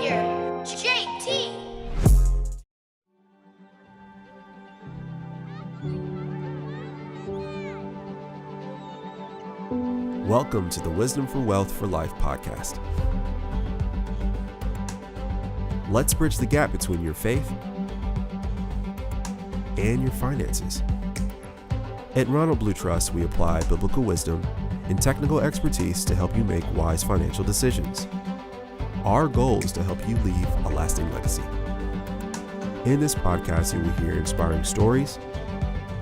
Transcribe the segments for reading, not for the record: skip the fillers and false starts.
here, JT. Welcome to the Wisdom for Wealth for Life podcast. Let's bridge the gap between your faith and your finances. At Ronald Blue Trust, we apply biblical wisdom and technical expertise to help you make wise financial decisions. Our goal is to help you leave a lasting legacy. In this podcast, you will hear inspiring stories,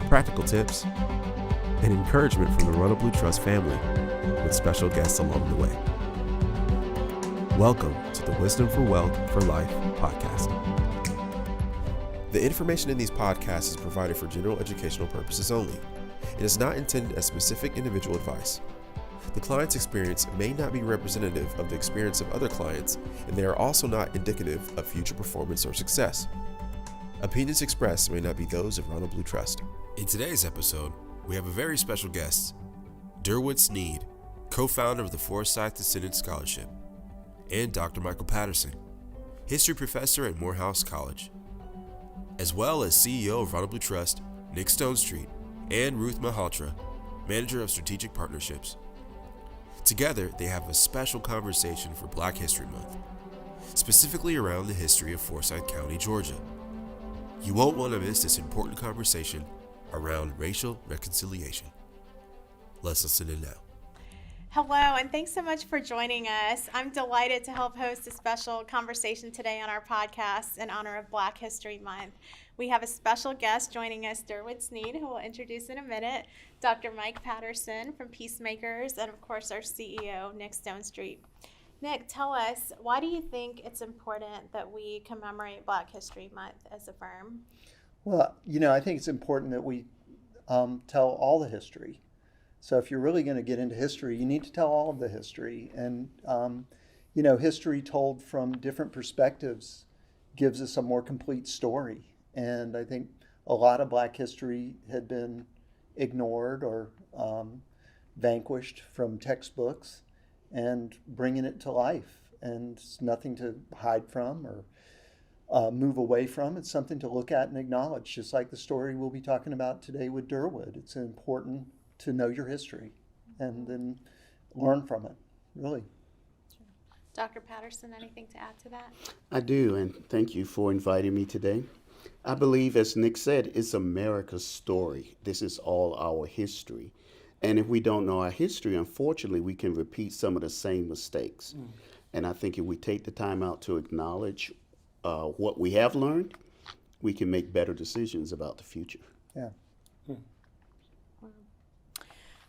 practical tips, and encouragement from the Ronald Blue Trust family, with special guests along the way. Welcome to the Wisdom for Wealth for Life podcast. The information in these podcasts is provided for general educational purposes only. It is not intended as specific individual advice. The client's experience may not be representative of the experience of other clients, and they are also not indicative of future performance or success. Opinions expressed may not be those of Ronald Blue Trust. In today's episode, we have a very special guest, Durwood Sneed, co-founder of the Forsyth Descendant Scholarship, and Dr. Michael Patterson, history professor at Morehouse College, as well as CEO of Ronald Blue Trust, Nick Stonestreet, and Ruth Malhotra, manager of strategic partnerships. Together, they have a special conversation for Black History Month, specifically around the history of Forsyth County, Georgia. You won't want to miss this important conversation around racial reconciliation. Let's listen in now. Hello, and thanks so much for joining us. I'm delighted to help host a special conversation today on our podcast in honor of Black History Month. We have a special guest joining us, Durwood Sneed, who we'll introduce in a minute, Dr. Mike Patterson from Peacemakers, and of course our CEO, Nick Stonestreet. Nick, tell us, why do you think it's important that we commemorate Black History Month as a firm? Well, I think it's important that we tell all the history. So if you're really going to get into history, you need to tell all of the history. And, history told from different perspectives gives us a more complete story. And I think a lot of Black history had been ignored or vanquished from textbooks, and bringing it to life. And it's nothing to hide from or move away from. It's something to look at and acknowledge, just like the story we'll be talking about today with Durwood. It's important to know your history and then learn from it, really. Dr. Patterson, anything to add to that? I do, and thank you for inviting me today. I believe, as Nick said, it's America's story. This is all our history. And if we don't know our history, unfortunately, we can repeat some of the same mistakes. And I think if we take the time out to acknowledge what we have learned, we can make better decisions about the future. Yeah.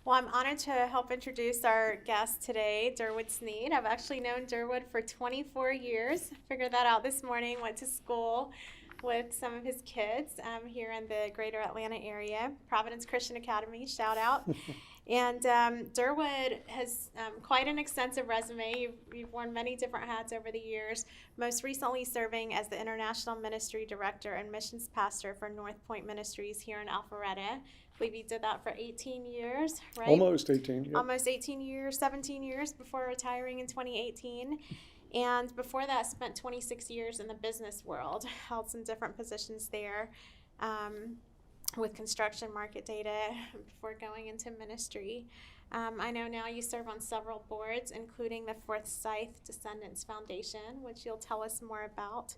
Well, I'm honored to help introduce our guest today, Durwood Sneed. I've actually known Durwood for 24 years. Figured that out this morning. Went to school with some of his kids here in the greater Atlanta area. Providence Christian Academy, shout out. And Durwood has quite an extensive resume. You've worn many different hats over the years, most recently serving as the International Ministry Director and Missions Pastor for North Point Ministries here in Alpharetta. I believe you did that for 18 years, right? Almost 18, yeah. Almost 18 years, 17 years before retiring in 2018. And before that, spent 26 years in the business world, held some different positions there with construction market data before going into ministry. I know now you serve on several boards, including the Forsyth Descendants Foundation, which you'll tell us more about.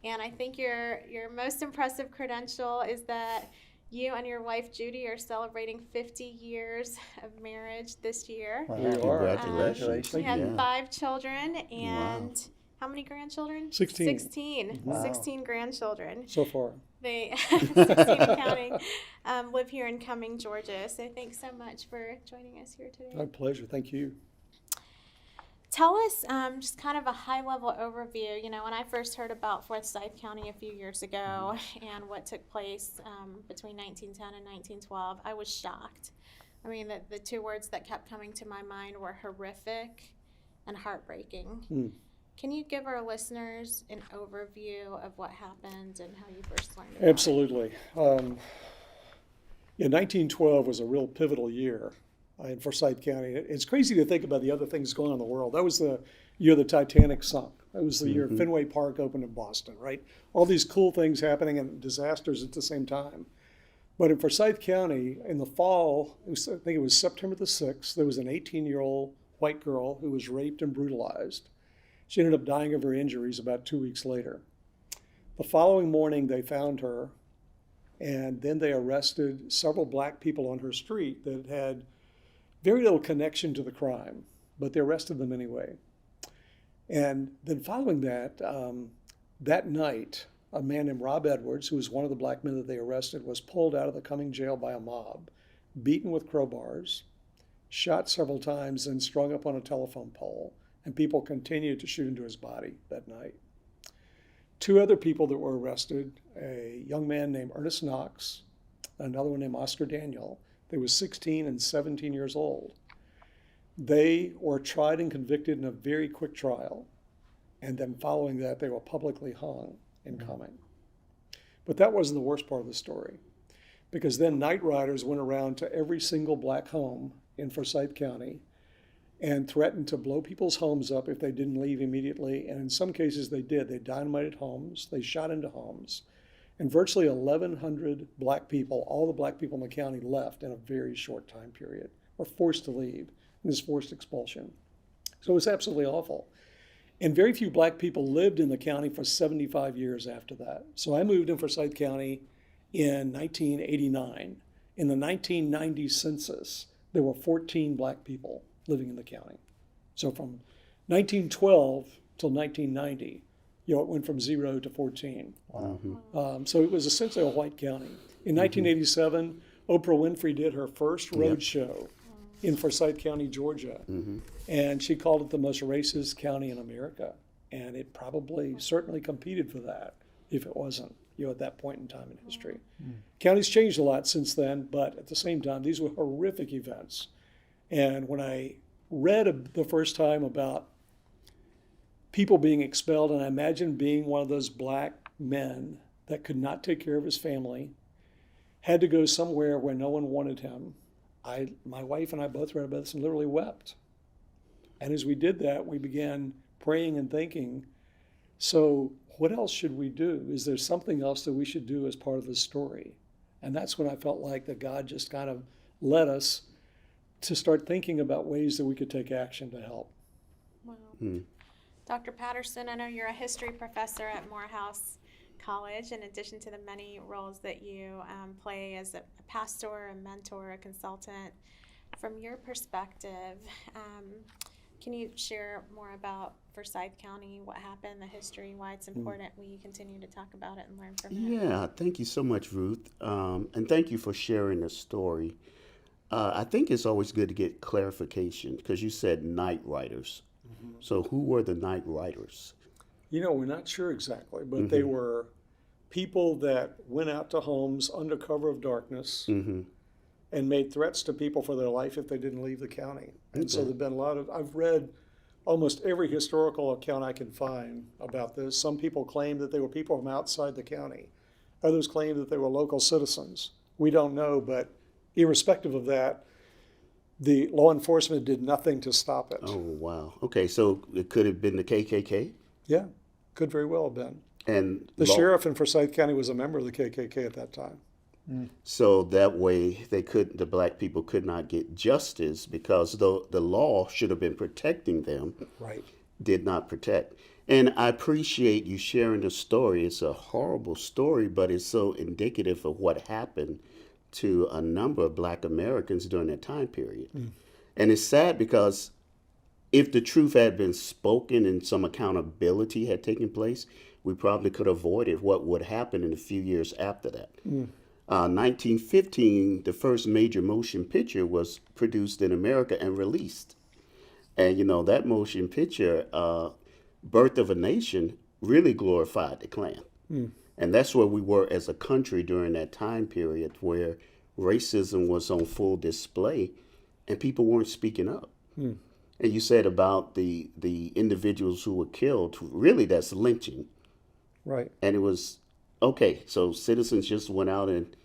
And I think your most impressive credential is that you and your wife, Judy, are celebrating 50 years of marriage this year. Wow. Congratulations. You have 5 children and how many grandchildren? 16. 16. Wow. 16 grandchildren. So far. They 16 and counting, live here in Cumming, Georgia. So thanks so much for joining us here today. My pleasure. Thank you. Tell us just kind of a high-level overview. When I first heard about Forsyth County a few years ago and what took place between 1910 and 1912, I was shocked. I mean, the 2 words that kept coming to my mind were horrific and heartbreaking. Can you give our listeners an overview of what happened and how you first learned about Absolutely. 1912 was a real pivotal year in Forsyth County. It's crazy to think about the other things going on in the world. That was the year the Titanic sunk. That was the year Fenway Park opened in Boston, right? All these cool things happening and disasters at the same time. But in Forsyth County, in the fall, I think it was September the 6th, there was an 18-year-old white girl who was raped and brutalized. She ended up dying of her injuries about 2 weeks later. The following morning, they found her, and then they arrested several black people on her street that had very little connection to the crime, but they arrested them anyway. And then following that, that night, a man named Rob Edwards, who was one of the black men that they arrested, was pulled out of the Cumming jail by a mob, beaten with crowbars, shot several times, and strung up on a telephone pole. And people continued to shoot into his body that night. 2 other people that were arrested, a young man named Ernest Knox, another one named Oscar Daniel. They were 16 and 17 years old. They were tried and convicted in a very quick trial. And then following that, they were publicly hung in Cumming. But that wasn't the worst part of the story, because then night riders went around to every single black home in Forsyth County and threatened to blow people's homes up if they didn't leave immediately. And in some cases they did. They dynamited homes, they shot into homes. And virtually 1,100 black people, all the black people in the county, left in a very short time period, were forced to leave in this forced expulsion. So it was absolutely awful. And very few black people lived in the county for 75 years after that. So I moved in Forsyth County in 1989. In the 1990 census, there were 14 black people living in the county. So from 1912 till 1990, it went from 0 to 14. Wow. So it was essentially a white county. In 1987, Oprah Winfrey did her first road show in Forsyth County, Georgia. And she called it the most racist county in America. And it probably certainly competed for that if it wasn't, at that point in time in history. County's changed a lot since then, but at the same time, these were horrific events. And when I read the first time about people being expelled, and I imagine being one of those black men that could not take care of his family, had to go somewhere where no one wanted him, my wife and I both read about this and literally wept. And as we did that, we began praying and thinking, so what else should we do? Is there something else that we should do as part of this story? And that's when I felt like that God just kind of led us to start thinking about ways that we could take action to help. Wow. Dr. Patterson, I know you're a history professor at Morehouse College, in addition to the many roles that you play as a pastor, a mentor, a consultant. From your perspective, can you share more about Forsyth County, what happened, the history, why it's important we continue to talk about it and learn from it? Yeah, thank you so much, Ruth. And thank you for sharing the story. I think it's always good to get clarification, because you said night riders. So who were the night riders? We're not sure exactly, but they were people that went out to homes under cover of darkness and made threats to people for their life if they didn't leave the county. And so there've been a lot of, I've read almost every historical account I can find about this. Some people claim that they were people from outside the county. Others claim that they were local citizens. We don't know, but irrespective of that, the law enforcement did nothing to stop it. Oh, wow. Okay, so it could have been the KKK? Yeah, could very well have been. And the sheriff in Forsyth County was a member of the KKK at that time. So that way the black people could not get justice, because the law should have been protecting them. Right. Did not protect. And I appreciate you sharing the story. It's a horrible story, but it's so indicative of what happened to a number of black Americans during that time period. And it's sad, because if the truth had been spoken and some accountability had taken place, we probably could have avoided what would happen in a few years after that. 1915, the first major motion picture was produced in America and released. And, that motion picture, Birth of a Nation, really glorified the Klan. And that's where we were as a country during that time period, where racism was on full display and people weren't speaking up. And you said about the individuals who were killed, really that's lynching. Right. And it was, okay, so citizens just went out and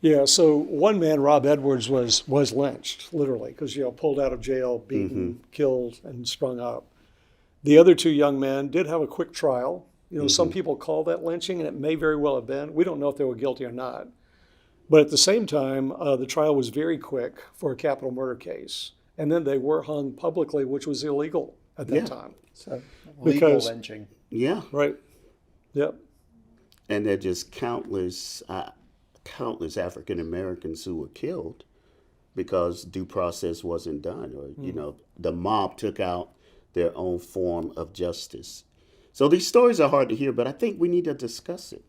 Yeah, so one man, Rob Edwards, was lynched, literally, because, pulled out of jail, beaten, killed, and strung up. The other two young men did have a quick trial. Some people call that lynching, and it may very well have been. We don't know if they were guilty or not. But at the same time, the trial was very quick for a capital murder case. And then they were hung publicly, which was illegal at that time. So legal lynching. Yeah. Right. Yep. And there are just countless African Americans who were killed because due process wasn't done, or the mob took out their own form of justice. So these stories are hard to hear, but I think we need to discuss it,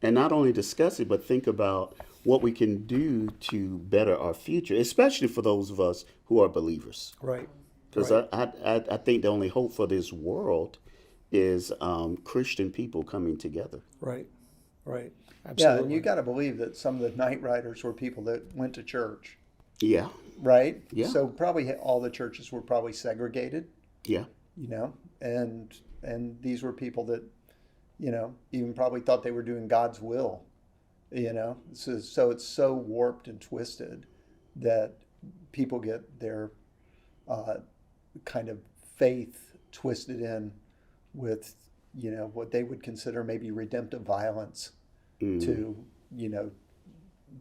and not only discuss it, but think about what we can do to better our future, especially for those of us who are believers. Right. Because I think the only hope for this world is Christian people coming together. Right. Right. Absolutely. Yeah, and you got to believe that some of the night riders were people that went to church, Yeah. right? Yeah. So probably all the churches were probably segregated, Yeah. and these were people that, even probably thought they were doing God's will, So it's so warped and twisted that people get their kind of faith twisted in with, what they would consider maybe redemptive violence to,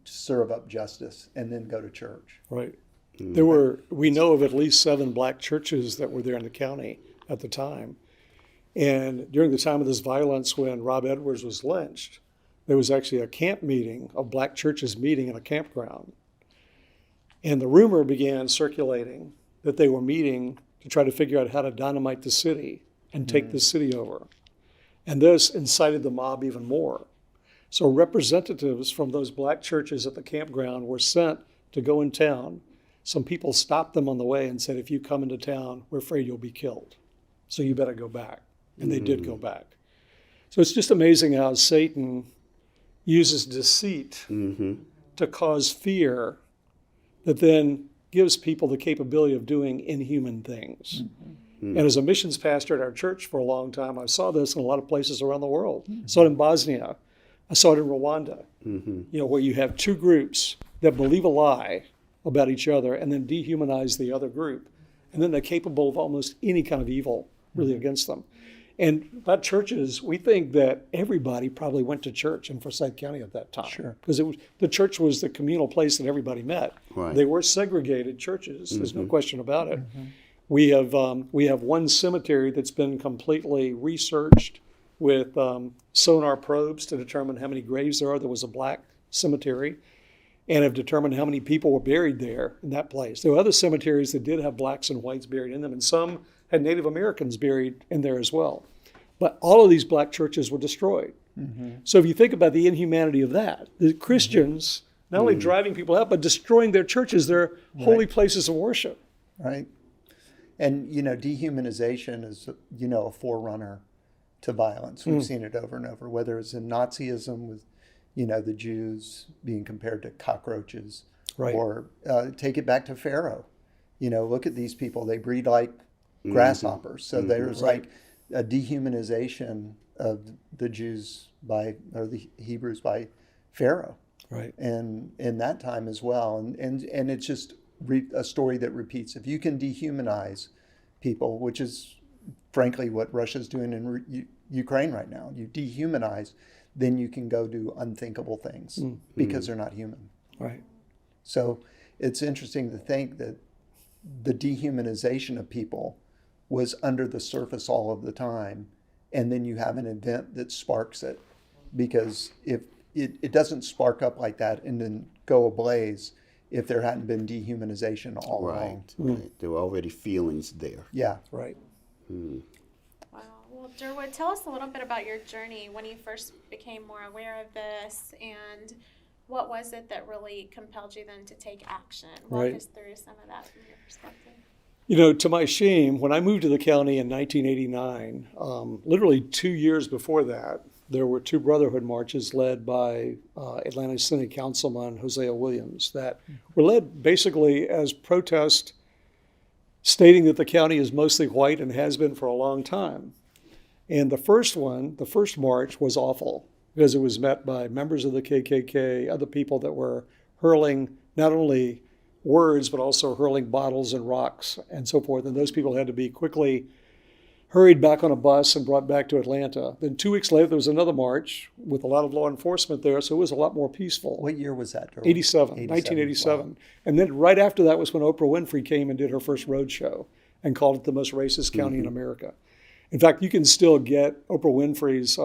serve up justice and then go to church. Right. We know of at least 7 black churches that were there in the county at the time. And during the time of this violence, when Rob Edwards was lynched, there was actually a camp meeting of black churches meeting in a campground. And the rumor began circulating that they were meeting to try to figure out how to dynamite the city and take the city over. And this incited the mob even more. So representatives from those black churches at the campground were sent to go in town. Some people stopped them on the way and said, if you come into town, we're afraid you'll be killed. So you better go back. And they did go back. So it's just amazing how Satan uses deceit to cause fear that then gives people the capability of doing inhuman things. And as a missions pastor at our church for a long time, I saw this in a lot of places around the world. I saw it in Bosnia. I saw it in Rwanda, where you have two groups that believe a lie about each other and then dehumanize the other group. And then they're capable of almost any kind of evil really against them. And about churches, we think that everybody probably went to church in Forsyth County at that time. Sure. Because the church was the communal place that everybody met. Right. They were segregated churches. There's no question about it. We have one cemetery that's been completely researched with sonar probes to determine how many graves there are. There was a black cemetery, and have determined how many people were buried there in that place. There were other cemeteries that did have blacks and whites buried in them, and some had Native Americans buried in there as well. But all of these black churches were destroyed. So if you think about the inhumanity of that, the Christians not only driving people out, but destroying their churches, their holy places of worship. Right. And, dehumanization is, a forerunner to violence. We've seen it over and over, whether it's in Nazism with, the Jews being compared to cockroaches, or take it back to Pharaoh. Look at these people, they breed like grasshoppers. So there's like a dehumanization of the Jews or the Hebrews by Pharaoh. Right. And in that time as well. And it's just a story that repeats. If you can dehumanize people, which is frankly what Russia's doing in Ukraine right now, you dehumanize, then you can go do unthinkable things because they're not human. Right. So it's interesting to think that the dehumanization of people was under the surface all of the time, and then you have an event that sparks it, because if it doesn't spark up like that and then go ablaze if there hadn't been dehumanization all along. Right. There were already feelings there. Yeah. Right. Wow. Well, Durwood, tell us a little bit about your journey when you first became more aware of this, and what was it that really compelled you then to take action? Walk us through some of that from your perspective. To my shame, when I moved to the county in 1989, literally 2 years before that, there were 2 brotherhood marches led by Atlanta City Councilman Hosea Williams that were led basically as protest stating that the county is mostly white and has been for a long time. And the first march was awful. because it was met by members of the KKK, other people that were hurling not only words, but also hurling bottles and rocks and so forth. And those people had to be quickly hurried back on a bus and brought back to Atlanta. Then 2 weeks later, there was another march with a lot of law enforcement there, so it was a lot more peaceful. What year was that? 1987. Wow. And then right after that was when Oprah Winfrey came and did her first road show and called it the most racist county in America. In fact, you can still get Oprah Winfrey's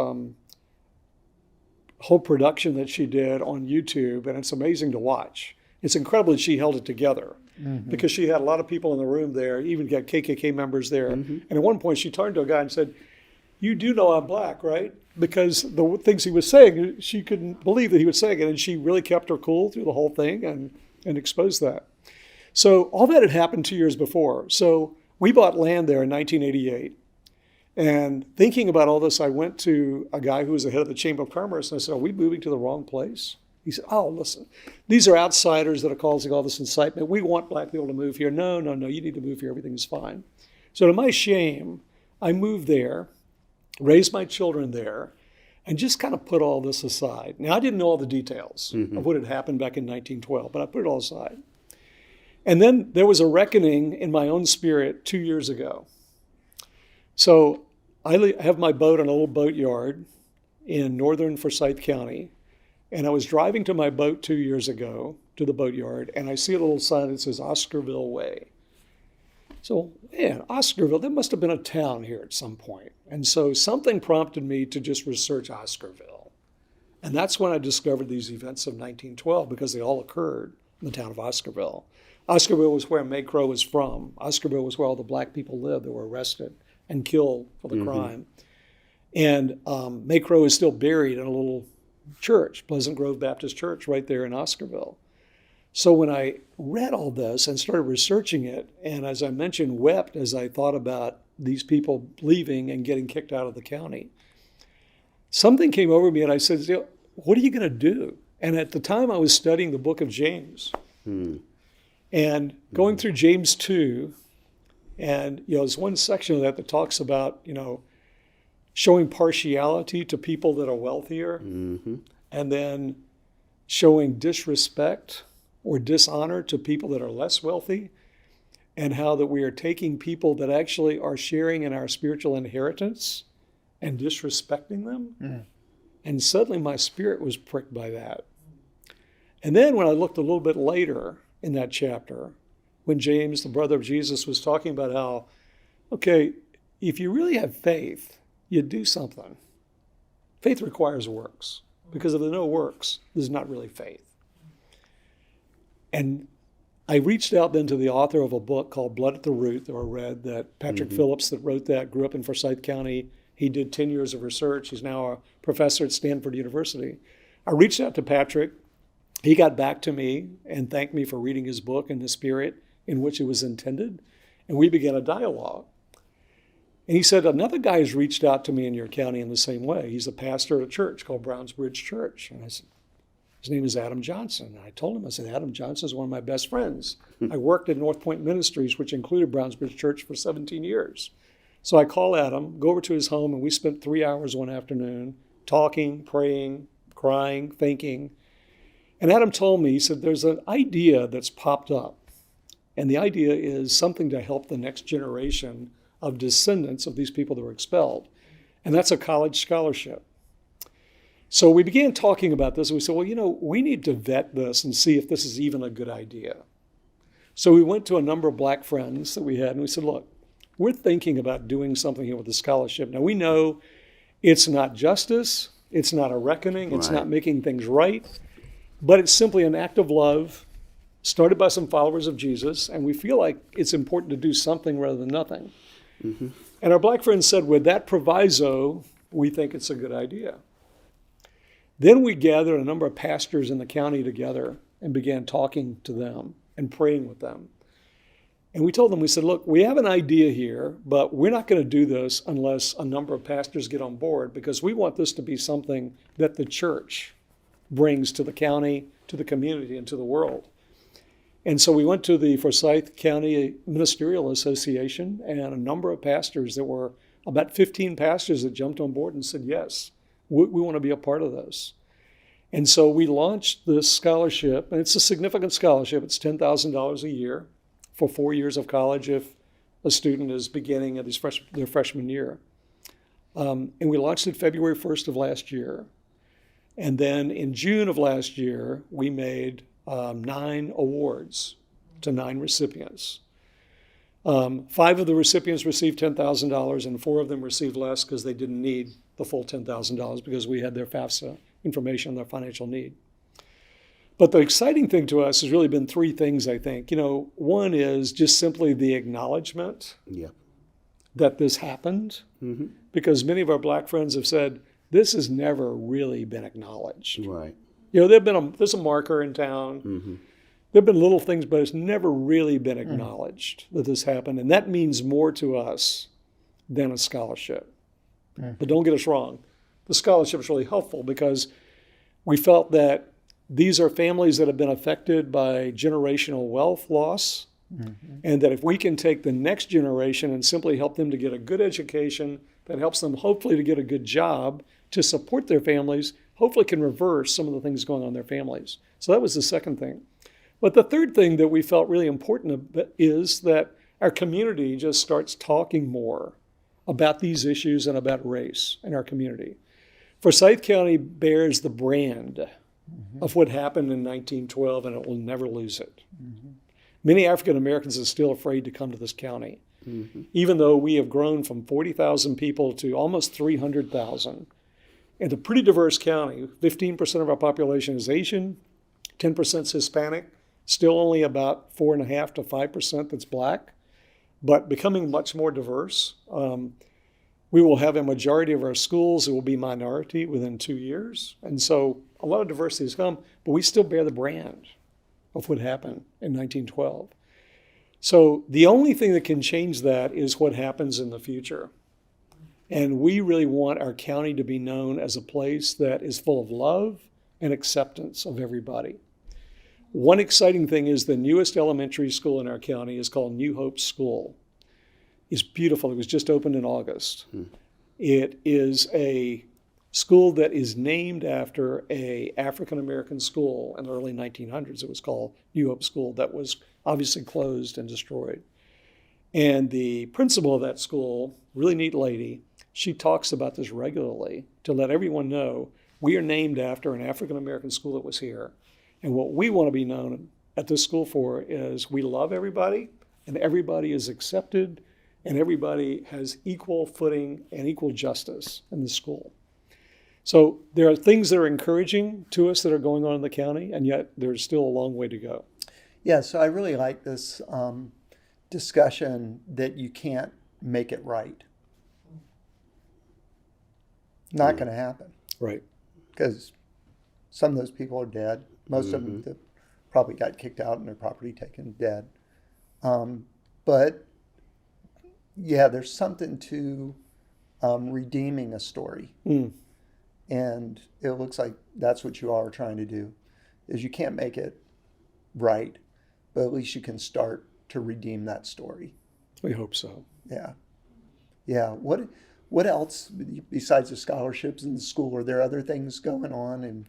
whole production that she did on YouTube, and it's amazing to watch. It's incredible that she held it together because she had a lot of people in the room there, even got KKK members there. And at one point she turned to a guy and said, "You do know I'm black, right?" Because the things he was saying, she couldn't believe that he was saying it, and she really kept her cool through the whole thing and exposed that. So all that had happened 2 years before. So we bought land there in 1988. And thinking about all this, I went to a guy who was the head of the Chamber of Commerce, and I said, "Are we moving to the wrong place?" He said, "Oh, listen, these are outsiders that are causing all this incitement. We want black people to move here." No, you need to move here. Everything is fine. So to my shame, I moved there, raised my children there, and just kind of put all this aside. Now, I didn't know all the details of what had happened back in 1912, but I put it all aside. And then there was a reckoning in my own spirit 2 years ago. So I have my boat on a little boat yard in northern Forsyth County. And I was driving to my boat 2 years ago to the boat yard, and I see a little sign that says Oscarville Way. So, man, Oscarville, there must have been a town here at some point. And so something prompted me to just research Oscarville. And that's when I discovered these events of 1912, because they all occurred in the town of Oscarville. Oscarville was where May Crow was from. Oscarville was where all the black people lived that were arrested and killed for the crime. And May Crow is still buried in a little church, Pleasant Grove Baptist Church, right there in Oscarville. So when I read all this and started researching it, and as I mentioned, wept as I thought about these people leaving and getting kicked out of the county, something came over me and I said, "What are you going to do?" And at the time I was studying the book of James and going through James 2, and there's one section of that talks about, showing partiality to people that are wealthier, and then showing disrespect or dishonor to people that are less wealthy, and how that we are taking people that actually are sharing in our spiritual inheritance and disrespecting them. And suddenly my spirit was pricked by that. And then when I looked a little bit later in that chapter, when James, the brother of Jesus, was talking about how, okay, if you really have faith, you do something. Faith requires works, because if there are no works, there's not really faith. And I reached out then to the author of a book called Blood at the Root that I read, that Patrick Phillips that wrote that, grew up in Forsyth County. He did 10 years of research. He's now a professor at Stanford University. I reached out to Patrick. He got back to me and thanked me for reading his book in the spirit in which it was intended. And we began a dialogue. And he said, "Another guy has reached out to me in your county in the same way. He's a pastor at a church called Brownsbridge Church." And I said, "His name is Adam Johnson." And I told him, I said, "Adam Johnson is one of my best friends. I worked at North Point Ministries, which included Brownsbridge Church, for 17 years. So I call Adam, go over to his home, and we spent 3 hours one afternoon talking, praying, crying, thinking. And Adam told me, he said, "There's an idea that's popped up. And the idea is something to help the next generation of descendants of these people that were expelled. And that's a college scholarship." So we began talking about this, and we said, well, we need to vet this and see if this is even a good idea. So we went to a number of black friends that we had, and we said, look, we're thinking about doing something here with the scholarship. Now, we know it's not justice, it's not a reckoning, it's not making things right, but it's simply an act of love started by some followers of Jesus, and we feel like it's important to do something rather than nothing. And our black friends said, with that proviso, we think it's a good idea. Then we gathered a number of pastors in the county together and began talking to them and praying with them. And we told them, we said, look, we have an idea here, but we're not going to do this unless a number of pastors get on board, because we want this to be something that the church brings to the county, to the community, and to the world. And so we went to the Forsyth County Ministerial Association, and a number of pastors, there were about 15 pastors that jumped on board and said, yes, We want to be a part of this. And so we launched this scholarship, and it's a significant scholarship. It's $10,000 a year for 4 years of college if a student is beginning at their freshman year. And we launched it February 1st of last year. And then in June of last year, we made 9 awards to 9 recipients. 5 of the recipients received $10,000, and 4 of them received less because they didn't need the full $10,000 because we had their FAFSA information on their financial need. But the exciting thing to us has really been 3 things, I think. One is just simply the acknowledgement that this happened, because many of our Black friends have said, this has never really been acknowledged. Right. There's a marker in town. There have been little things, but it's never really been acknowledged that this happened. And that means more to us than a scholarship. But don't get us wrong. The scholarship is really helpful because we felt that these are families that have been affected by generational wealth loss. And that if we can take the next generation and simply help them to get a good education that helps them hopefully to get a good job to support their families, hopefully can reverse some of the things going on in their families. So that was the second thing. But the third thing that we felt really important is that our community just starts talking more about these issues and about race in our community. Forsyth County bears the brand of what happened in 1912, and it will never lose it. Many African Americans are still afraid to come to this county, even though we have grown from 40,000 people to almost 300,000. It's a pretty diverse county. 15% of our population is Asian, 10% is Hispanic, still only about 4.5% to 5% that's Black, but becoming much more diverse. We will have a majority of our schools that will be minority within 2 years. And so a lot of diversity has come, but we still bear the brand of what happened in 1912. So the only thing that can change that is what happens in the future. And we really want our county to be known as a place that is full of love and acceptance of everybody. One exciting thing is the newest elementary school in our county is called New Hope School. It's beautiful. It was just opened in August. It is a school that is named after a African-American school in the early 1900s. It was called New Hope School that was obviously closed and destroyed. And the principal of that school, really neat lady, she talks about this regularly to let everyone know we are named after an African-American school that was here. And what we want to be known at this school for is we love everybody, and everybody is accepted, and everybody has equal footing and equal justice in the school. So there are things that are encouraging to us that are going on in the county, and yet there's still a long way to go. Yeah, so I really like this discussion that you can't make it right. Not going to happen. Right. Because some of those people are dead. Most of them probably got kicked out and their property taken dead. But yeah, there's something to redeeming a story. And it looks like that's what you all are trying to do, is you can't make it right, but at least you can start to redeem that story. We hope so. Yeah. Yeah. What else besides the scholarships in the school? Are there other things going on and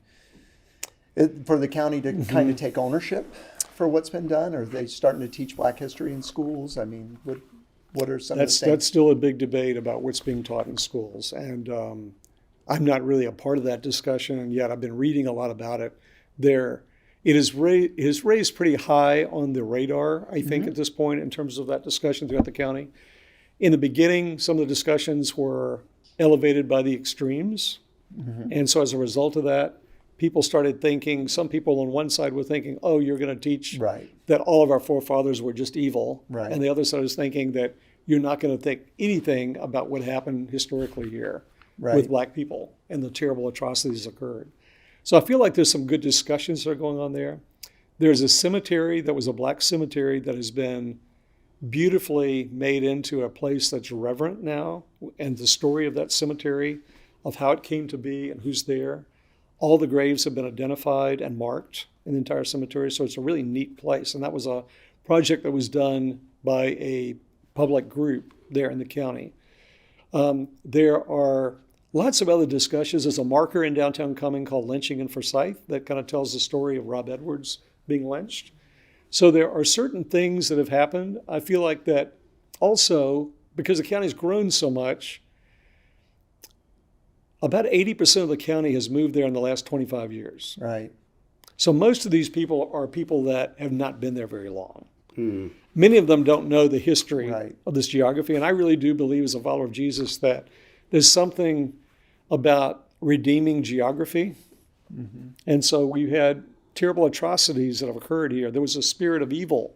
for the county to kind of take ownership for what's been done? Or are they starting to teach Black history in schools? I mean, what are some of the things? That's still a big debate about what's being taught in schools. And I'm not really a part of that discussion, and yet I've been reading a lot about it. It is raised pretty high on the radar, I think, at this point in terms of that discussion throughout the county. In the beginning, some of the discussions were elevated by the extremes. And so as a result of that, people started thinking, some people on one side were thinking, oh, you're going to teach that all of our forefathers were just evil. And the other side was thinking that you're not going to think anything about what happened historically here with Black people and the terrible atrocities that occurred. So I feel like there's some good discussions that are going on there. There's a cemetery that was a Black cemetery that has been beautifully made into a place that's reverent now, and the story of that cemetery, of how it came to be and who's there. All the graves have been identified and marked in the entire cemetery, so it's a really neat place. And that was a project that was done by a public group there in the county. There are lots of other discussions. There's a marker in downtown Cumming called Lynching in Forsyth that kind of tells the story of Rob Edwards being lynched. So there are certain things that have happened. I feel like that also, because the county's grown so much, about 80% of the county has moved there in the last 25 years. Right. So most of these people are people that have not been there very long. Many of them don't know the history of this geography. And I really do believe, as a follower of Jesus, that there's something about redeeming geography. And so we've had terrible atrocities that have occurred here. There was a spirit of evil,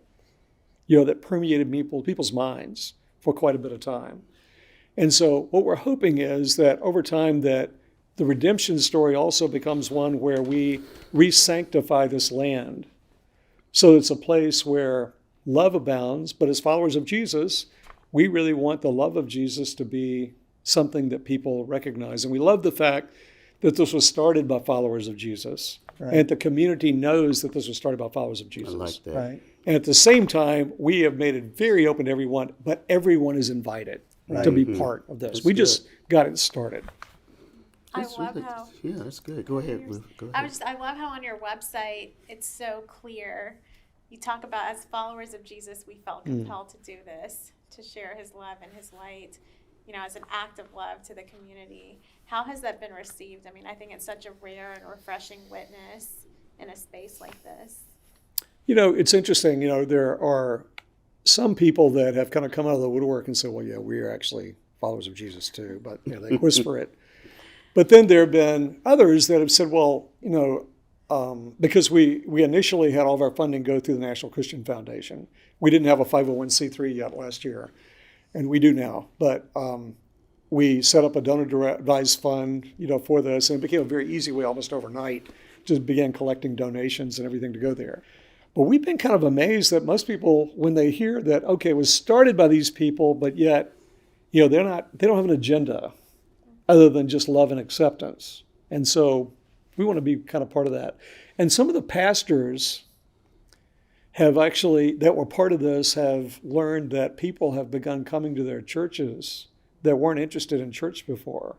that permeated people's minds for quite a bit of time. And so what we're hoping is that over time that the redemption story also becomes one where we re-sanctify this land. So it's a place where love abounds, but as followers of Jesus, we really want the love of Jesus to be something that people recognize. And we love the fact that this was started by followers of Jesus. And the community knows that this was started by followers of Jesus. I like that. Right. And at the same time, we have made it very open to everyone, but everyone is invited to be part of this. That's we good. just got it started. I love how. Yeah, that's good. Go ahead. Go ahead. I love how on your website it's so clear. You talk about, as followers of Jesus, we felt compelled to do this, to share his love and his light, as an act of love to the community. How has that been received? I mean, I think it's such a rare and refreshing witness in a space like this. It's interesting. There are some people that have kind of come out of the woodwork and said, well, yeah, we are actually followers of Jesus too, but they whisper it. But then there have been others that have said, well, because we initially had all of our funding go through the National Christian Foundation. We didn't have a 501c3 yet last year, and we do now. But we set up a donor-advised fund, for this, and it became a very easy way almost overnight. Just began collecting donations and everything to go there. But we've been kind of amazed that most people, when they hear that, okay, it was started by these people, but yet, they don't have an agenda other than just love and acceptance. And so we want to be kind of part of that. And some of the pastors have actually, that were part of this, have learned that people have begun coming to their churches that weren't interested in church before.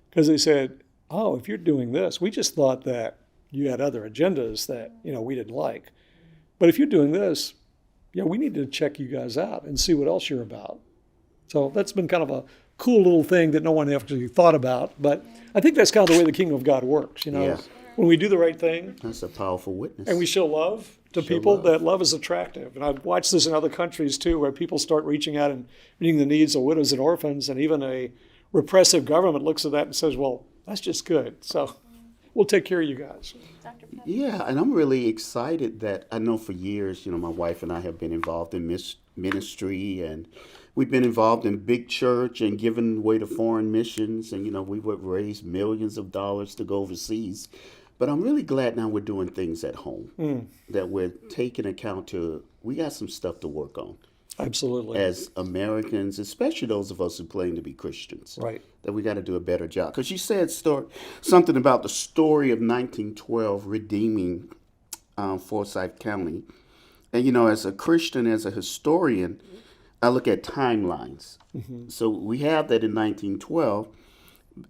Because they said, oh, if you're doing this, we just thought that you had other agendas that, we didn't like. But if you're doing this, we need to check you guys out and see what else you're about. So that's been kind of a cool little thing that no one actually thought about. But I think that's kind of the way the kingdom of God works, Yeah. When we do the right thing That's a powerful witness. and we show love to people, that love is attractive. And I've watched this in other countries too, where people start reaching out and meeting the needs of widows and orphans, and even a repressive government looks at that and says, well, that's just good. So we'll take care of you guys. Dr. Pep? Yeah, and I'm really excited that I know for years, my wife and I have been involved in ministry, and we've been involved in big church and given way to foreign missions, and we would raise millions of dollars to go overseas. But I'm really glad now we're doing things at home, that we're taking account to, we got some stuff to work on. Absolutely. As Americans, especially those of us who claim to be Christians. Right. That we got to do a better job. Because you said something about the story of 1912 redeeming Forsyth County. And, as a Christian, as a historian, I look at timelines. So we have that in 1912.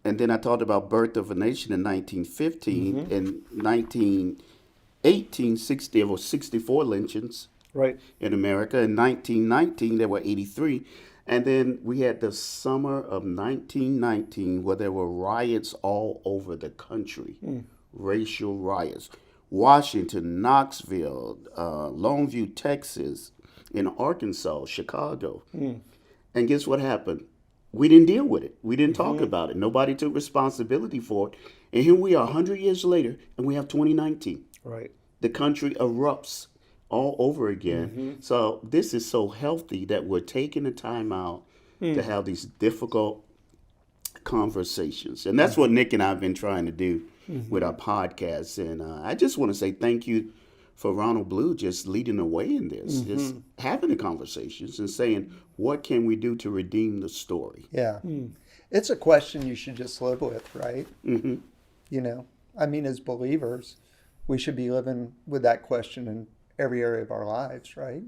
And then I talked about Birth of a Nation in 1915. In 1918, there were 64 lynchings. Right. In America. In 1919, there were 83. And then we had the summer of 1919 where there were riots all over the country, racial riots. Washington, Knoxville, Longview, Texas, in Arkansas, Chicago. And guess what happened? We didn't deal with it. We didn't talk about it. Nobody took responsibility for it. And here we are 100 years later, and we have 2019. Right. The country erupts all over again. So this is so healthy that we're taking the time out to have these difficult conversations. And that's what Nick and I have been trying to do with our podcast. And I just want to say thank you for Ronald Blue just leading the way in this, just having the conversations and saying, what can we do to redeem the story? Yeah. It's a question you should just live with, right? As believers, we should be living with that question in every area of our lives, right?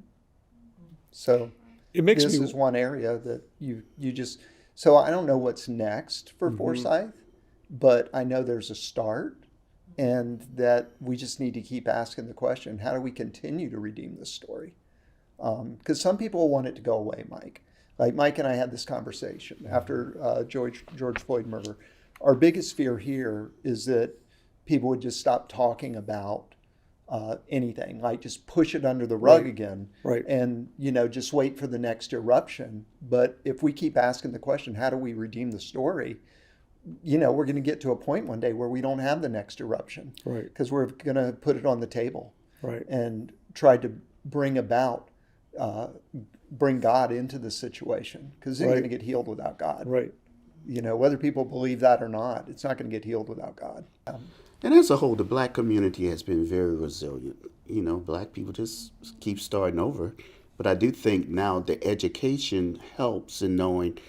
So It makes this me is one area that you just So I don't know what's next for Forsyth, but I know there's a start, and that we just need to keep asking the question, how do we continue to redeem this story? Because some people want it to go away, Mike. Like Mike and I had this conversation after George Floyd murder. Our biggest fear here is that people would just stop talking about anything, like just push it under the rug again, and just wait for the next eruption. But if we keep asking the question, how do we redeem the story? We're going to get to a point one day where we don't have the next eruption, because we're going to put it on the table, and try to bring God into the situation, because it's going to get healed without God. Whether people believe that or not, it's not going to get healed without God. And as a whole, the black community has been very resilient. Black people just keep starting over. But I do think now the education helps in knowing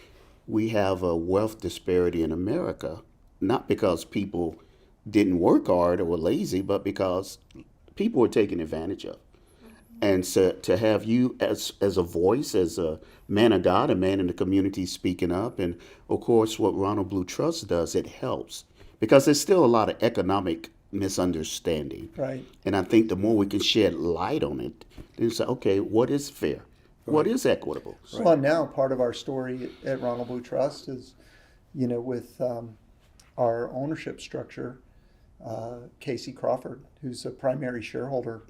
we have a wealth disparity in America, not because people didn't work hard or were lazy, but because people were taken advantage of. And so to have you as a voice, as a man of God, a man in the community speaking up, and of course what Ronald Blue Trust does, it helps. Because there's still a lot of economic misunderstanding. And I think the more we can shed light on it, then say, okay, what is fair? What is equitable? Well, now part of our story at Ronald Blue Trust is, with our ownership structure, Casey Crawford, who's a primary shareholder,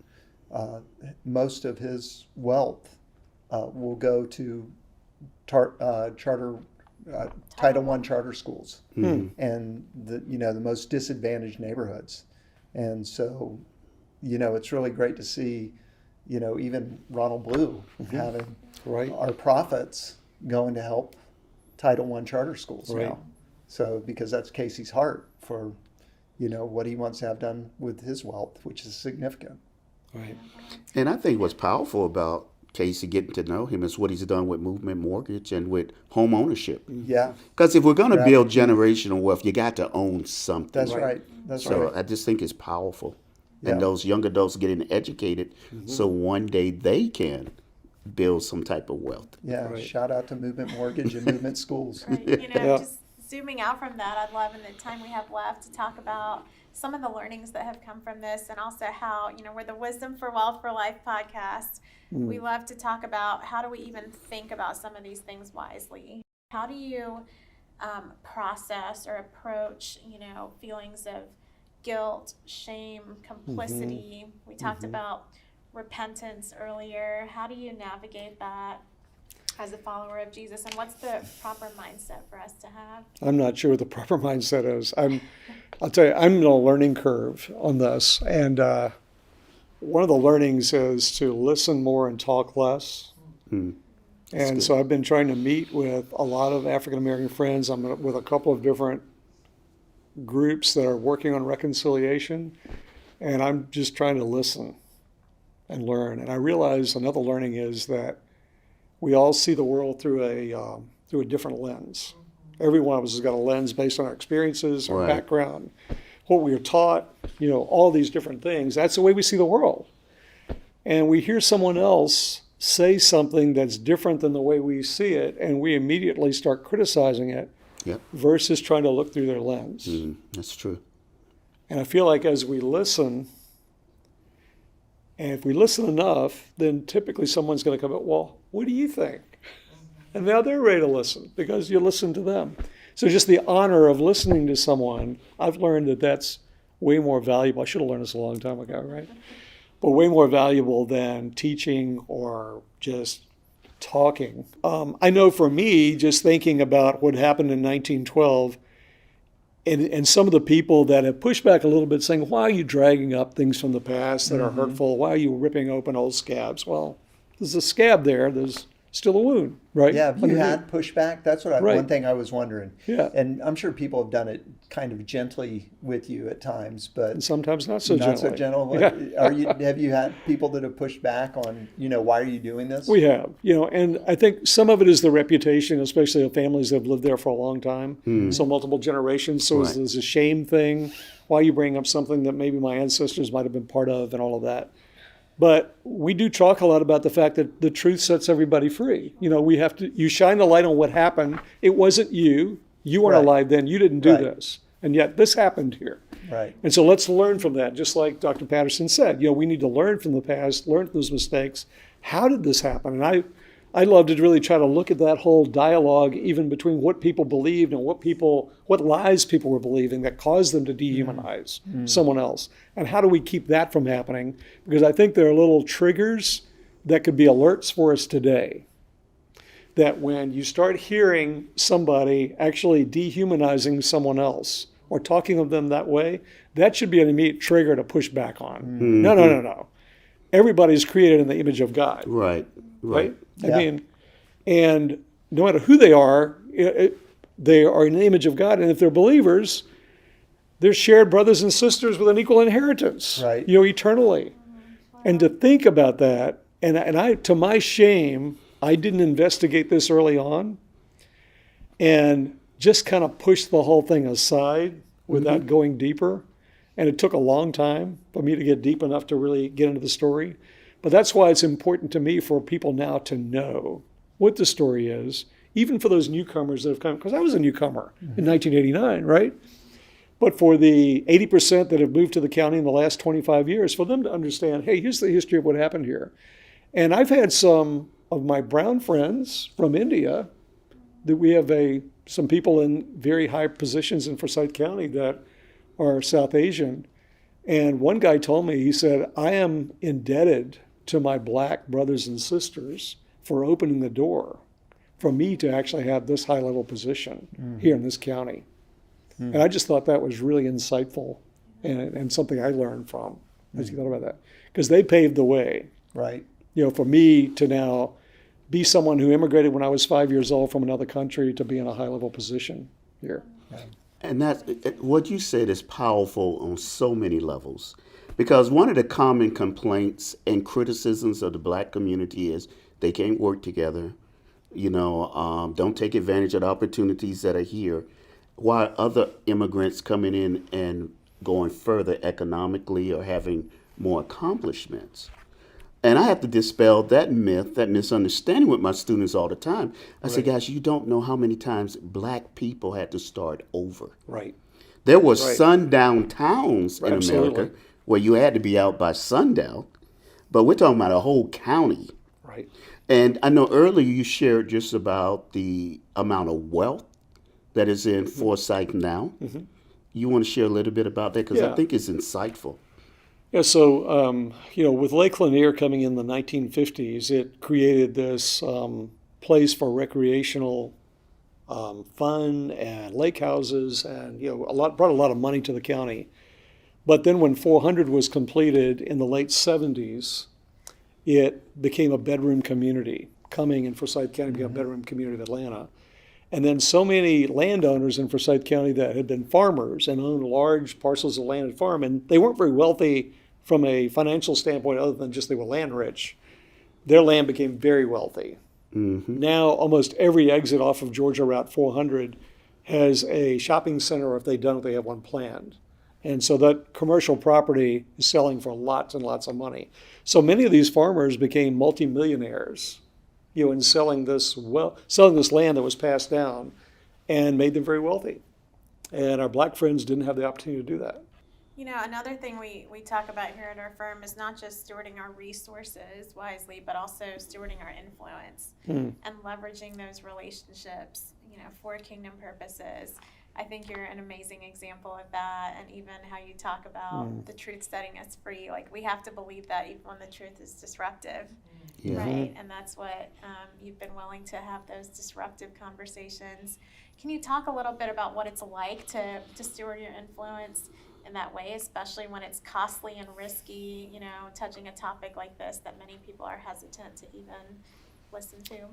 most of his wealth will go to Title I charter schools, and the most disadvantaged neighborhoods. And so, it's really great to see, even Ronald Blue having our profits going to help Title I charter schools now. So, because that's Casey's heart for, what he wants to have done with his wealth, which is significant. And I think what's powerful about Casey, getting to know him, is what he's done with Movement Mortgage and with home ownership. Because if we're going to build generational wealth, you got to own something. That's right. So I just think it's powerful. And those young adults getting educated so one day they can build some type of wealth. Shout out to Movement Mortgage and Movement Schools. Just zooming out from that, I'd love in the time we have left to talk about some of the learnings that have come from this, and also how, we're the Wisdom for Wealth for Life podcast. We love to talk about how do we even think about some of these things wisely. How do you process or approach, feelings of guilt, shame, complicity? We talked about repentance earlier. How do you navigate that as a follower of Jesus, and what's the proper mindset for us to have? I'm not sure what the proper mindset is. I'll tell you, I'm in a learning curve on this, and one of the learnings is to listen more and talk less. And so I've been trying to meet with a lot of African American friends. I'm with a couple of different groups that are working on reconciliation, and I'm just trying to listen and learn. And I realize another learning is that we all see the world through a different lens. Every one of us has got a lens based on our experiences, our background, what we were taught, all these different things. That's the way we see the world. And we hear someone else say something that's different than the way we see it, and we immediately start criticizing it versus trying to look through their lens. That's true. And I feel like as we listen, and if we listen enough, then typically someone's going to come up, well, what do you think? And now they're ready to listen because you listen to them. So just the honor of listening to someone, I've learned that that's way more valuable. I should have learned this a long time ago, right? But way more valuable than teaching or just talking. I know for me, just thinking about what happened in 1912, and some of the people that have pushed back a little bit saying, why are you dragging up things from the past that are hurtful? Why are you ripping open old scabs? Well, there's a scab there. There's still a wound, right? Yeah, have you had pushback? That's what one thing I was wondering. Yeah. And I'm sure people have done it kind of gently with you at times, but and sometimes not so gently. Not so gentle. Yeah. Have you had people that have pushed back on, why are you doing this? We have, and I think some of it is the reputation, especially of families that have lived there for a long time, so multiple generations. So there's a shame thing. Why are you bringing up something that maybe my ancestors might have been part of and all of that? But we do talk a lot about the fact that the truth sets everybody free. You shine the light on what happened. It wasn't you. You weren't Right. alive then. You didn't do Right. this. And yet this happened here. Right. And so let's learn from that. Just like Dr. Patterson said, we need to learn from the past, learn from those mistakes. How did this happen? And I love to really try to look at that whole dialogue, even between what people believed and what lies people were believing that caused them to dehumanize someone else. And how do we keep that from happening? Because I think there are little triggers that could be alerts for us today. That when you start hearing somebody actually dehumanizing someone else or talking of them that way, that should be an immediate trigger to push back on. No. Everybody's created in the image of God. Right. Right? Yeah. I mean, and no matter who they are in the image of God. And if they're believers, they're shared brothers and sisters with an equal inheritance, Right. eternally. And to think about that, and I, to my shame, I didn't investigate this early on and just kind of pushed the whole thing aside without going deeper. And it took a long time for me to get deep enough to really get into the story. But that's why it's important to me for people now to know what the story is, even for those newcomers that have come, because I was a newcomer in 1989, right? But for the 80% that have moved to the county in the last 25 years, for them to understand, hey, here's the history of what happened here. And I've had some of my brown friends from India that we have some people in very high positions in Forsyth County that are South Asian. And one guy told me, he said, I am indebted to my black brothers and sisters for opening the door for me to actually have this high level position here in this county. And I just thought that was really insightful and something I learned from as you thought about that. Because they paved the way, Right. for me to now be someone who immigrated when I was 5 years old from another country to be in a high level position here. And what you said is powerful on so many levels. Because one of the common complaints and criticisms of the black community is they can't work together, don't take advantage of the opportunities that are here, while other immigrants coming in and going further economically or having more accomplishments. And I have to dispel that myth, that misunderstanding with my students all the time. I say, guys, you don't know how many times black people had to start over. Right. There were Right. sundown towns in Absolutely. America where you had to be out by sundown, but we're talking about a whole county. Right. And I know earlier you shared just about the amount of wealth that is in Forsyth now. You want to share a little bit about that? Because I Yeah. think it's insightful. Yeah, so, with Lake Lanier coming in the 1950s, it created this place for recreational fun and lake houses and, brought a lot of money to the county. But then when 400 was completed in the late 70s, it became a bedroom community. Coming in Forsyth County became a bedroom community of Atlanta. And then so many landowners in Forsyth County that had been farmers and owned large parcels of land and farm, and they weren't very wealthy from a financial standpoint other than just they were land rich. Their land became very wealthy. Now almost every exit off of Georgia Route 400 has a shopping center, or if they don't, they have one planned. And so that commercial property is selling for lots and lots of money. So many of these farmers became multimillionaires, in selling this land that was passed down, and made them very wealthy. And our black friends didn't have the opportunity to do that. Another thing we talk about here at our firm is not just stewarding our resources wisely, but also stewarding our influence and leveraging those relationships, for kingdom purposes. I think you're an amazing example of that, and even how you talk about the truth setting us free. Like, we have to believe that even when the truth is disruptive, right? And that's what you've been willing to have those disruptive conversations. Can you talk a little bit about what it's like to steward your influence in that way, especially when it's costly and risky, touching a topic like this that many people are hesitant to even listen to?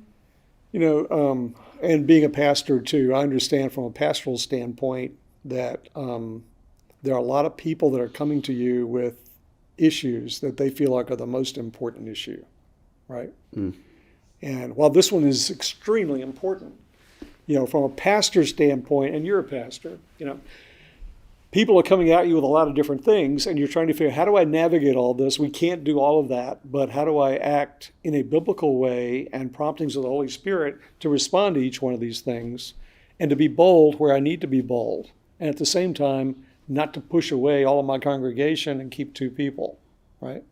And being a pastor too, I understand from a pastoral standpoint that there are a lot of people that are coming to you with issues that they feel like are the most important issue, right? And while this one is extremely important, from a pastor standpoint, and you're a pastor, people are coming at you with a lot of different things, and you're trying to figure, how do I navigate all this? We can't do all of that, but how do I act in a biblical way and promptings of the Holy Spirit to respond to each one of these things and to be bold where I need to be bold, and at the same time, not to push away all of my congregation and keep 2 people, right?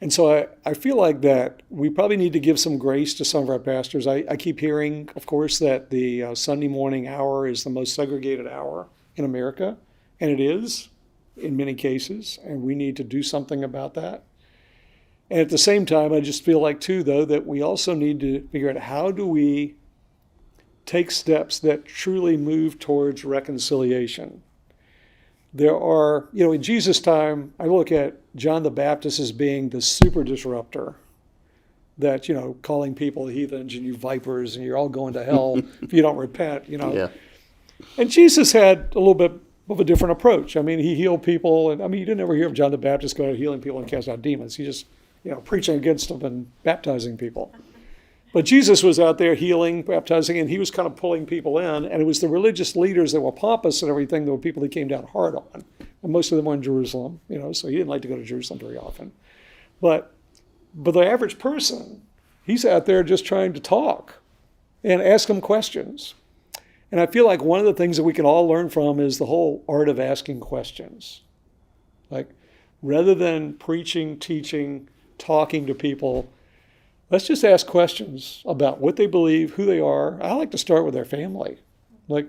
And so I feel like that we probably need to give some grace to some of our pastors. I keep hearing, of course, that the Sunday morning hour is the most segregated hour in America, and it is in many cases, and we need to do something about that. And at the same time, I just feel like, too, though, that we also need to figure out how do we take steps that truly move towards reconciliation. There are, in Jesus' time, I look at John the Baptist as being the super disruptor that, calling people heathens and you vipers and you're all going to hell if you don't repent, Yeah. And Jesus had a little bit of a different approach. I mean, he healed people. And you didn't ever hear of John the Baptist going out healing people and casting out demons. He just, preaching against them and baptizing people. But Jesus was out there healing, baptizing, and he was kind of pulling people in. And it was the religious leaders that were pompous and everything that were people he came down hard on. And most of them were in Jerusalem, so he didn't like to go to Jerusalem very often. But the average person, he's out there just trying to talk and ask them questions. And I feel like one of the things that we can all learn from is the whole art of asking questions. Like, rather than preaching, teaching, talking to people, let's just ask questions about what they believe, who they are. I like to start with their family. Like,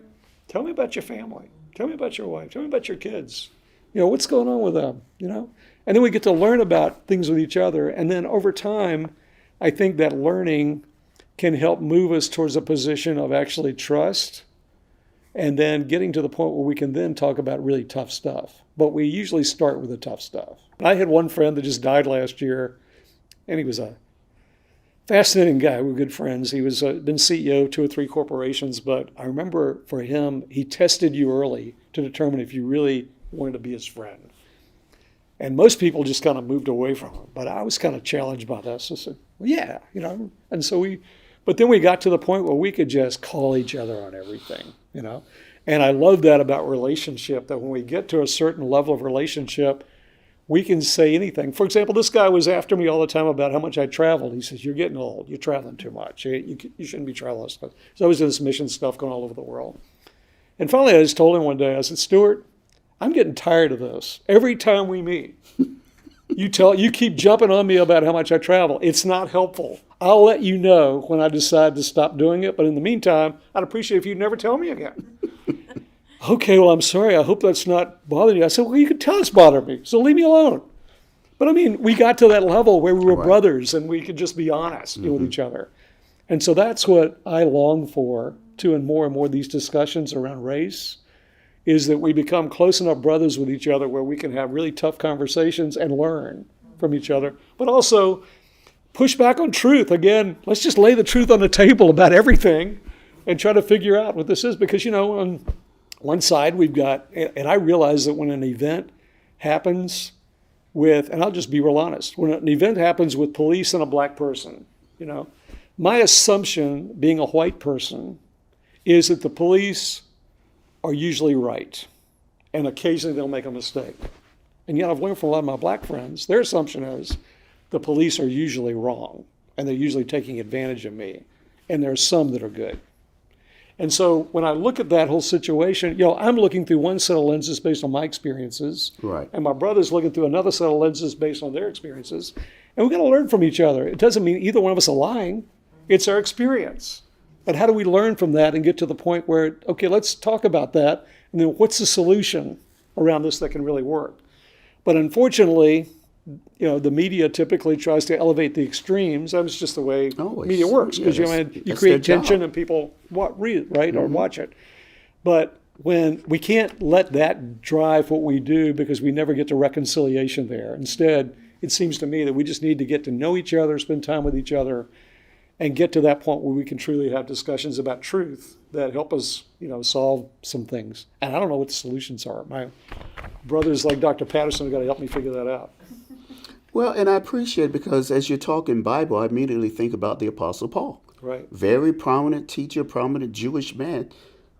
tell me about your family. Tell me about your wife. Tell me about your kids. What's going on with them, And then we get to learn about things with each other. And then over time, I think that learning can help move us towards a position of actually trust and then getting to the point where we can then talk about really tough stuff. But we usually start with the tough stuff. I had one friend that just died last year, and he was a fascinating guy. We were good friends. He was been CEO of 2 or 3 corporations, but I remember for him, he tested you early to determine if you really wanted to be his friend. And most people just kind of moved away from him. But I was kind of challenged by this. I said, well, yeah, And so but then we got to the point where we could just call each other on everything, And I love that about relationship, that when we get to a certain level of relationship, we can say anything. For example, this guy was after me all the time about how much I traveled. He says, you're getting old. You're traveling too much. You shouldn't be traveling. So I was doing this mission stuff going all over the world. And finally, I just told him one day, I said, Stuart, I'm getting tired of this. Every time we meet, you keep jumping on me about how much I travel. It's not helpful. I'll let you know when I decide to stop doing it. But in the meantime, I'd appreciate if you'd never tell me again. Okay, well, I'm sorry. I hope that's not bothering you. I said, well, you could tell it's bothering me, so leave me alone. But we got to that level where we were brothers and we could just be honest with each other. And so that's what I long for, too, and more of these discussions around race, is that we become close enough brothers with each other where we can have really tough conversations and learn from each other, but also push back on truth. Again, let's just lay the truth on the table about everything and try to figure out what this is. Because, on one side we've got, and I realize that when an event happens with, and I'll just be real honest, when an event happens with police and a black person, my assumption, being a white person, is that the police are usually right, and occasionally they'll make a mistake. And yet I've learned from a lot of my black friends, their assumption is the police are usually wrong, and they're usually taking advantage of me, and there are some that are good. And so when I look at that whole situation, I'm looking through one set of lenses based on my experiences, Right. and my brother's looking through another set of lenses based on their experiences, and we've got to learn from each other. It doesn't mean either one of us are lying. It's our experience. And how do we learn from that and get to the point where, okay, let's talk about that, and then what's the solution around this that can really work? But unfortunately, the media typically tries to elevate the extremes. That's just the way media works, because you create tension and people read it, right, or watch it. But when we can't let that drive what we do, because we never get to reconciliation there. Instead, it seems to me that we just need to get to know each other, spend time with each other, and get to that point where we can truly have discussions about truth that help us, solve some things. And I don't know what the solutions are. My brothers like Dr. Patterson have got to help me figure that out. Well, and I appreciate, because as you're talking Bible, I immediately think about the Apostle Paul. Right. Very prominent teacher, prominent Jewish man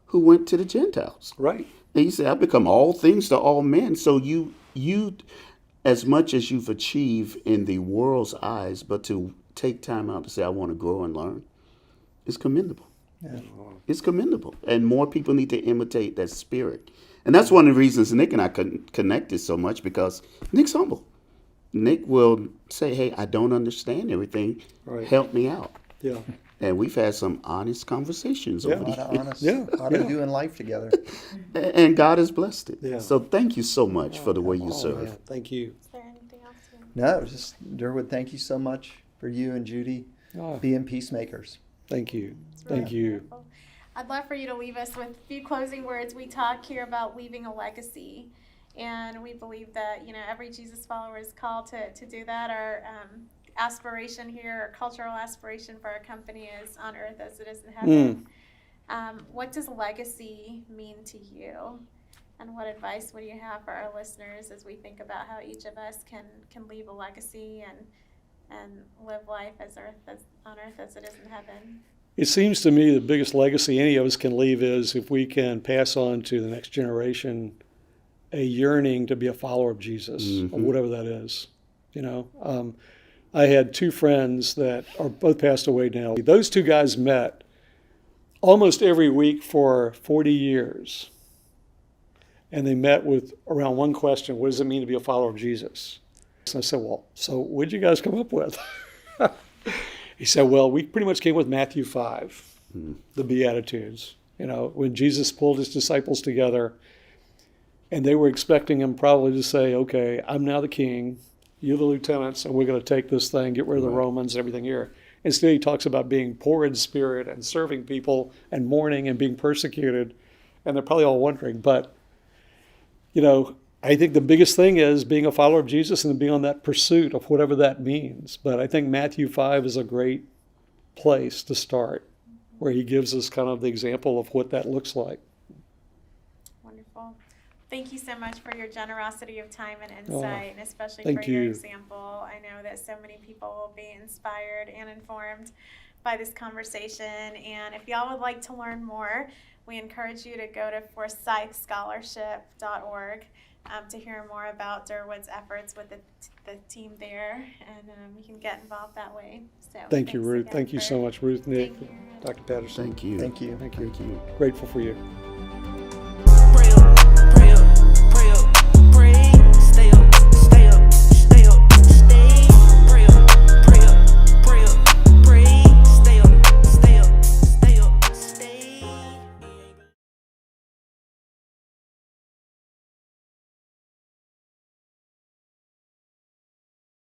who went to the Gentiles. Right. And he said, I've become all things to all men. So you, as much as you've achieved in the world's eyes, but to take time out to say, I want to grow and learn, is commendable. Yeah. It's commendable. And more people need to imitate that spirit. And that's one of the reasons Nick and I connected so much, because Nick's humble. Nick will say, hey, I don't understand everything. Right. Help me out. Yeah. And we've had some honest conversations Yeah. over A the lot of years. honest, Yeah, a lot of yeah. doing life together. And God has blessed it. Yeah. So thank you so much for the way you Oh, serve. man, thank you. Is there anything else? No, just Durwood, thank you so much for you and Judy Oh, being peacemakers. thank you. It's really Thank you. wonderful. I'd love for you to leave us with a few closing words. We talk here about leaving a legacy, and we believe that, you know, every Jesus follower is called to do that. Our aspiration here, our cultural aspiration for our company is on earth as it is in heaven. What does legacy mean to you? And what advice would you have for our listeners as we think about how each of us can leave a legacy and live life on earth as it is in heaven? It seems to me the biggest legacy any of us can leave is if we can pass on to the next generation a yearning to be a follower of Jesus, or whatever that is. You know, I had two friends that are both passed away now. Those two guys met almost every week for 40 years. And they met with around one question: what does it mean to be a follower of Jesus? And I said, well, so what did you guys come up with? He said, well, we pretty much came with Matthew 5, the Beatitudes. You know, when Jesus pulled his disciples together, and they were expecting him probably to say, okay, I'm now the king, you're the lieutenants, and we're going to take this thing, get rid of the Romans and everything here. Instead, he talks about being poor in spirit and serving people and mourning and being persecuted. And they're probably all wondering, but, you know, I think the biggest thing is being a follower of Jesus and being on that pursuit of whatever that means. But I think Matthew 5 is a great place to start, where he gives us kind of the example of what that looks like. Wonderful. Thank you so much for your generosity of time and insight, and especially thank for your you. example. I know that so many people will be inspired and informed by this conversation. And if y'all would like to learn more, we encourage you to go to forsythscholarship.org to hear more about Durwood's efforts with the team there, and you can get involved that way. So Thank you, thanks Ruth. again Thank you for so much, Ruth, Nick, being here. Dr. Patterson. Thank you. Thank you. Thank you. Thank you. Grateful for you.